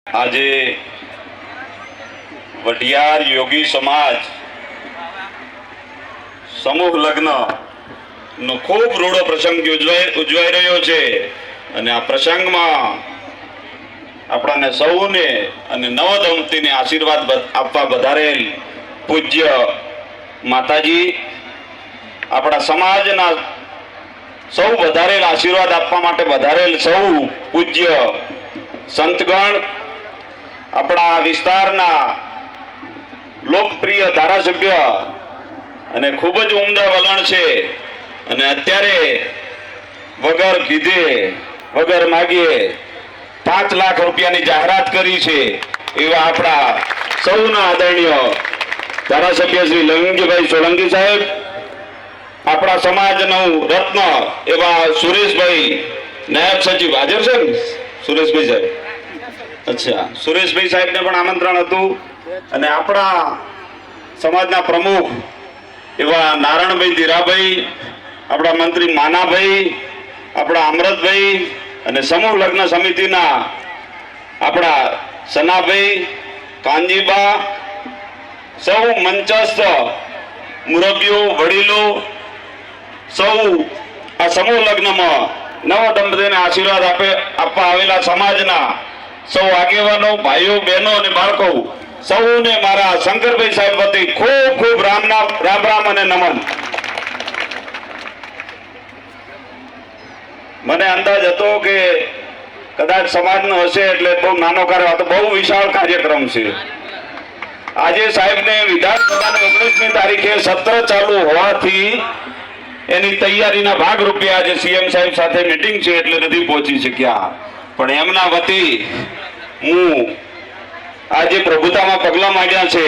આજે વઢિયાર યોગી સમાજ સમૂહ લગ્ન નો ખૂબ રૂડો પ્રસંગ ઉજવાઈ રહ્યો છે અને આ પ્રસંગમાં આપણાને સૌને અને નવદંપતીને આશીર્વાદ આપવા વધારેલ પૂજ્ય માતાજી આપણા સમાજના સૌ વધારેલ આશીર્વાદ આપવા માટે વધારેલ સૌ પૂજ્ય સંતગણ આપણા વિસ્તારના લોકપ્રિય ધારાસભ્ય અને ખૂબ જ ઉમદા વલણ છે અને અત્યારે વગર કીધે વગર માગીએ 5 લાખ રૂપિયાની જાહેરાત કરી છે એવા આપણા સૌના આદરણીય ધારાસભ્ય શ્રી લવિંગજીભાઈ સોલંકી સાહેબ, આપણા સમાજનું રત્ન એવા સુરેશભાઈ નાયબ સચિવ હાજર છે ને સુરેશભાઈ સાહેબ? અચ્છા, સુરેશભાઈ સાહેબને પણ આમંત્રણ હતું અને આપણા સમાજના પ્રમુખ એવા નારણભાઈ ધીરાભાઈ, આપણા મંત્રી માનાભાઈ, આપણા અમૃતભાઈ અને સમૂહ લગ્ન સમિતિના આપણા સનાભાઈ, કાનજીબા, સૌ મંચસ્થ મુરબ્બીઓ, વડીલો, સૌ આ સમૂહ લગ્નમાં નવ દંપતીને આશીર્વાદ આપવા આવેલા સમાજના સૌ આગેવાનો, ભાઈઓ, બહેનો અને બાળકો સૌને મારા શંકરભાઈ સાહેબ વતી ખૂબ ખૂબ રામ રામ અને નમન. મને અંદાજ હતો કે કદાચ સમાજનો હશે એટલે બહુ નાનો કાર્ય, તો બહુ વિશાળ કાર્યક્રમ છે. આજે સાહેબને વિધાનસભાની 19મી તારીખે સત્ર ચાલુ હોવાથી એની તૈયારીના ભાગરૂપે આજે સીએમ સાહેબ સાથે મીટિંગ છે એટલે નથી પહોંચી શક્યા, પણ એમના વતી હું આજે પ્રભુતામાં પગલા માંડ્યા છે